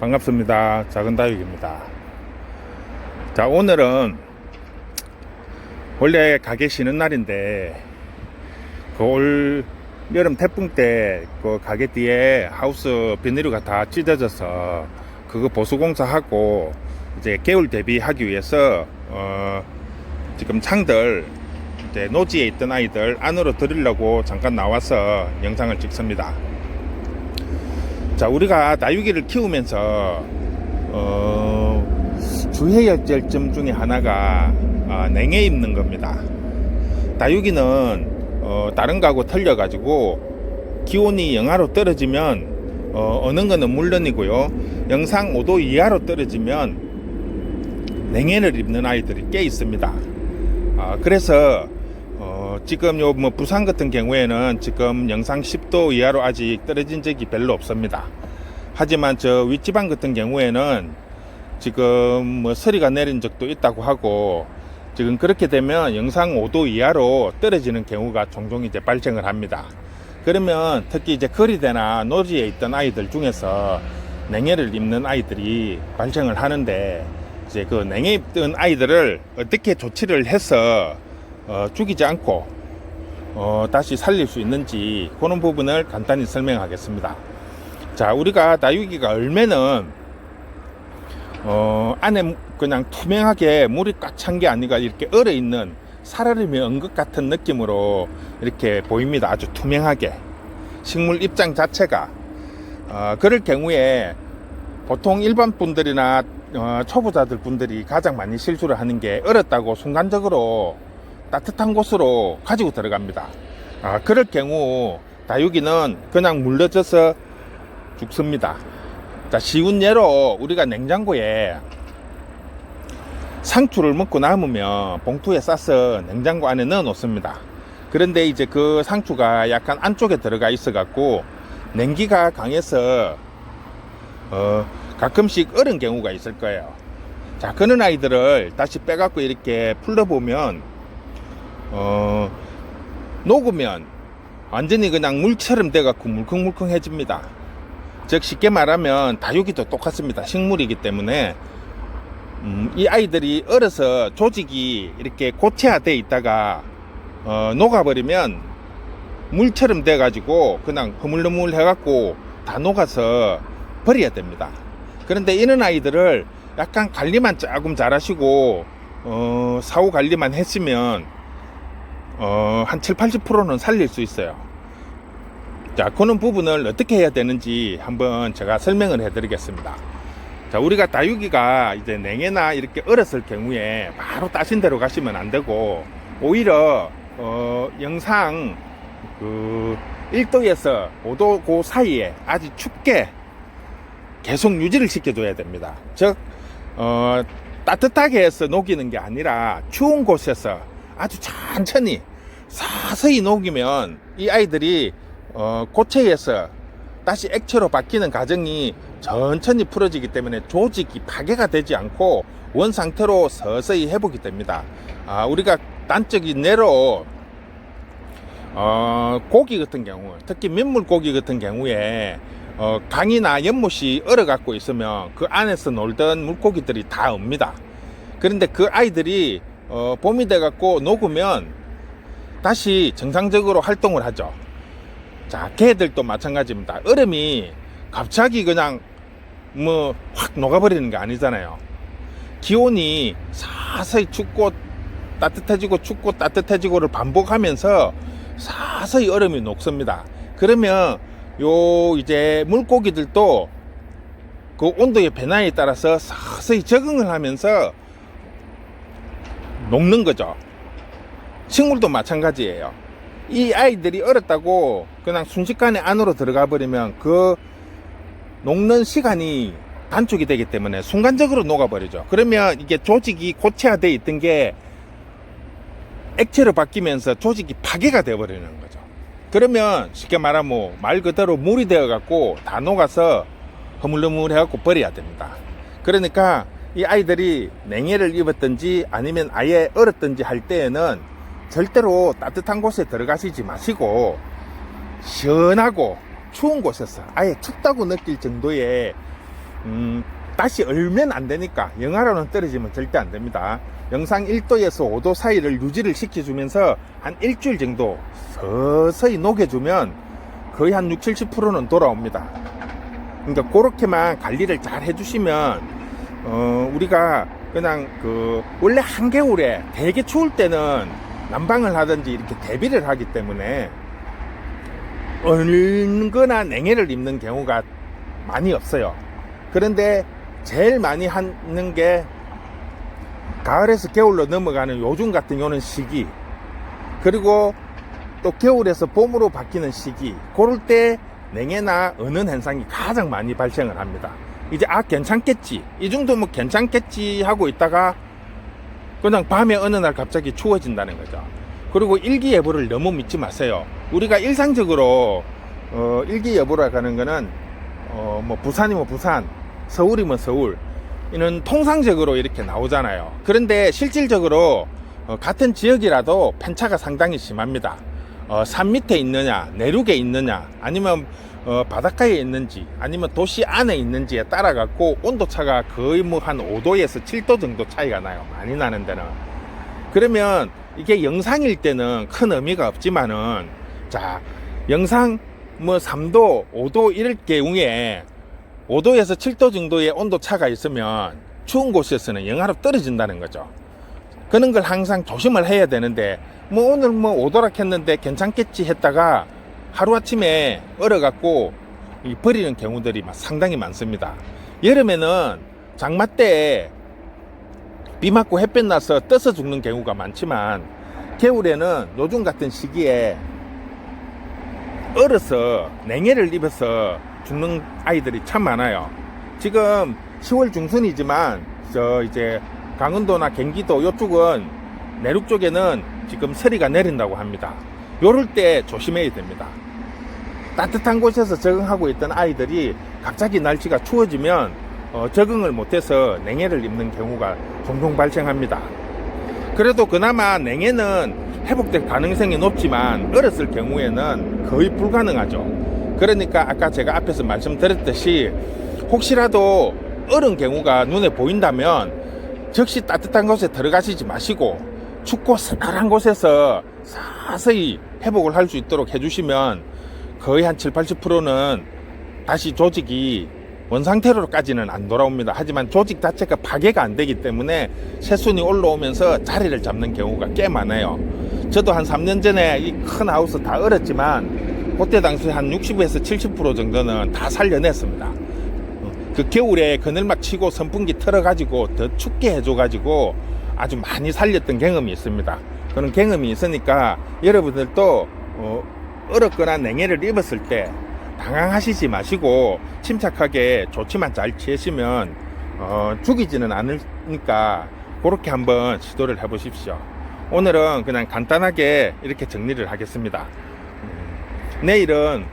반갑습니다. 작은다육입니다. 자, 오늘은 원래 가게 쉬는 날인데 그 올 여름 태풍 때 그 가게 뒤에 하우스 비닐가 다 찢어져서 그거 보수공사하고 이제 겨울 대비하기 위해서 지금 창들 이제 노지에 있던 아이들 안으로 들으려고 잠깐 나와서 영상을 찍습니다. 자, 우리가 다육이를 키우면서 주의해야 될 점 중에 하나가 냉해 입는 겁니다. 다육이는 다른 거하고 틀려 가지고 기온이 영하로 떨어지면 어느 거는 물론이고요, 영상 5도 이하로 떨어지면 냉해를 입는 아이들이 꽤 있습니다. 그래서 지금 요 뭐 부산 같은 경우에는 지금 영상 10도 이하로 아직 떨어진 적이 별로 없습니다. 하지만 저 윗지방 같은 경우에는 지금 뭐 서리가 내린 적도 있다고 하고, 지금 그렇게 되면 영상 5도 이하로 떨어지는 경우가 종종 이제 발생을 합니다. 그러면 특히 이제 거리대나 노지에 있던 아이들 중에서 냉해를 입는 아이들이 발생을 하는데, 이제 그 냉해 입던 아이들을 어떻게 조치를 해서 죽이지 않고 다시 살릴 수 있는지 그런 부분을 간단히 설명하겠습니다. 자, 우리가 다육이가 얼매는 안에 그냥 투명하게 물이 꽉 찬 게 아니라 이렇게 얼어 있는 살얼음이 온 것 같은 느낌으로 이렇게 보입니다. 아주 투명하게 식물 입장 자체가. 그럴 경우에 보통 일반 분들이나 초보자들 분들이 가장 많이 실수를 하는 게, 얼었다고 순간적으로 따뜻한 곳으로 가지고 들어갑니다. 그럴 경우 다육이는 그냥 물러져서 죽습니다. 자, 쉬운 예로 우리가 냉장고에 상추를 먹고 남으면 봉투에 싸서 냉장고 안에 넣어 놓습니다. 그런데 이제 그 상추가 약간 안쪽에 들어가 있어 갖고 냉기가 강해서 가끔씩 얼은 경우가 있을 거예요. 자, 그런 아이들을 다시 빼갖고 이렇게 풀러보면 녹으면 완전히 그냥 물처럼 돼갖고 물컹물컹해집니다. 즉 쉽게 말하면 다육이도 똑같습니다. 식물이기 때문에 이 아이들이 얼어서 조직이 이렇게 고체화되어 있다가 녹아버리면 물처럼 돼 가지고 그냥 흐물흐물 해갖고 다 녹아서 버려야 됩니다. 그런데 이런 아이들을 약간 관리만 조금 잘 하시고 사후 관리만 했으면 한 7-80%는 살릴 수 있어요. 자, 그런 부분을 어떻게 해야 되는지 한번 제가 설명을 해 드리겠습니다. 자, 우리가 다육이가 이제 냉해나 이렇게 얼었을 경우에 바로 따신 대로 가시면 안 되고, 오히려 영상 1도에서 5도 그 사이에 아주 춥게 계속 유지를 시켜줘야 됩니다. 즉 따뜻하게 해서 녹이는 게 아니라 추운 곳에서 아주 천천히 서서히 녹이면 이 아이들이 고체에서 다시 액체로 바뀌는 과정이 천천히 풀어지기 때문에 조직이 파괴가 되지 않고 원 상태로 서서히 회복이 됩니다. 우리가 단적인 예로 고기 같은 경우, 특히 민물고기 같은 경우에 강이나 연못이 얼어 갖고 있으면 그 안에서 놀던 물고기들이 다 옵니다. 그런데 그 아이들이 봄이 돼 갖고 녹으면 다시 정상적으로 활동을 하죠. 자, 개들도 마찬가지입니다. 얼음이 갑자기 그냥 뭐 확 녹아버리는 게 아니잖아요. 기온이 서서히 춥고 따뜻해지고 춥고 따뜻해지고를 반복하면서 서서히 얼음이 녹습니다. 그러면 요 이제 물고기들도 그 온도의 변화에 따라서 서서히 적응을 하면서 녹는 거죠. 식물도 마찬가지예요. 이 아이들이 얼었다고 그냥 순식간에 안으로 들어가 버리면 그 녹는 시간이 단축이 되기 때문에 순간적으로 녹아버리죠. 그러면 이게 조직이 고체화되어 있던 게 액체로 바뀌면서 조직이 파괴가 되어버리는 거죠. 그러면 쉽게 말하면 말 그대로 물이 되어 갖고 다 녹아서 허물허물 해갖고 버려야 됩니다. 그러니까 이 아이들이 냉해를 입었든지 아니면 아예 얼었든지 할 때에는 절대로 따뜻한 곳에 들어가시지 마시고 시원하고 추운 곳에서, 아예 춥다고 느낄 정도의 다시 얼면 안 되니까 영하로는 떨어지면 절대 안 됩니다. 영상 1도에서 5도 사이를 유지를 시켜주면서 한 일주일 정도 서서히 녹여주면 거의 한 60, 70%는 돌아옵니다. 그러니까 그렇게만 관리를 잘 해주시면 우리가 그냥 원래 한겨울에 되게 추울 때는 난방을 하든지 이렇게 대비를 하기 때문에 얼거나 냉해를 입는 경우가 많이 없어요. 그런데 제일 많이 하는 게 가을에서 겨울로 넘어가는 요즘 같은 요는 시기, 그리고 또 겨울에서 봄으로 바뀌는 시기, 그럴 때 냉해나 어는 현상이 가장 많이 발생을 합니다. 이제 괜찮겠지, 이 정도면 괜찮겠지 하고 있다가 그냥 밤에 어느 날 갑자기 추워진다는 거죠. 그리고 일기예보를 너무 믿지 마세요. 우리가 일상적으로 일기예보라 하는 거는 뭐 부산이면 부산, 서울이면 서울, 이는 통상적으로 이렇게 나오잖아요. 그런데 실질적으로 같은 지역이라도 편차가 상당히 심합니다. 산 밑에 있느냐, 내륙에 있느냐, 아니면 바닷가에 있는지, 아니면 도시 안에 있는지에 따라 갖고 온도차가 거의 뭐 한 5도에서 7도 정도 차이가 나요. 많이 나는 데는. 그러면 이게 영상일 때는 큰 의미가 없지만은, 자, 영상 뭐 3도, 5도 이럴 경우에 5도에서 7도 정도의 온도 차가 있으면 추운 곳에서는 영하로 떨어진다는 거죠. 그런 걸 항상 조심을 해야 되는데, 뭐 오늘 뭐 5도라 했는데 괜찮겠지 했다가 하루아침에 얼어갖고 버리는 경우들이 상당히 많습니다. 여름에는 장마 때 비 맞고 햇볕 나서 떠서 죽는 경우가 많지만, 겨울에는 요즘 같은 시기에 얼어서 냉해를 입어서 죽는 아이들이 참 많아요. 지금 10월 중순이지만 이제 강원도나 경기도 이쪽은 내륙 쪽에는 지금 서리가 내린다고 합니다. 요럴 때 조심해야 됩니다. 따뜻한 곳에서 적응하고 있던 아이들이 갑자기 날씨가 추워지면 적응을 못해서 냉해를 입는 경우가 종종 발생합니다. 그래도 그나마 냉해는 회복될 가능성이 높지만 얼었을 경우에는 거의 불가능하죠. 그러니까 아까 제가 앞에서 말씀드렸듯이 혹시라도 얼은 경우가 눈에 보인다면 즉시 따뜻한 곳에 들어가시지 마시고 춥고 서늘한 곳에서 서서히 회복을 할 수 있도록 해주시면 거의 한 7, 80%는 다시 조직이 원상태로까지는 안 돌아옵니다. 하지만 조직 자체가 파괴가 안 되기 때문에 새순이 올라오면서 자리를 잡는 경우가 꽤 많아요. 저도 한 3년 전에 이 큰 하우스 다 얼었지만 그때 당시 한 60에서 70% 정도는 다 살려냈습니다. 그 겨울에 그늘막 치고 선풍기 틀어가지고 더 춥게 해줘가지고 아주 많이 살렸던 경험이 있습니다. 그런 경험이 있으니까 여러분들도 얼었거나 냉해를 입었을 때 당황하시지 마시고 침착하게 조치만 잘 취하시면 죽이지는 않으니까 그렇게 한번 시도를 해보십시오. 오늘은 그냥 간단하게 이렇게 정리를 하겠습니다. 내일은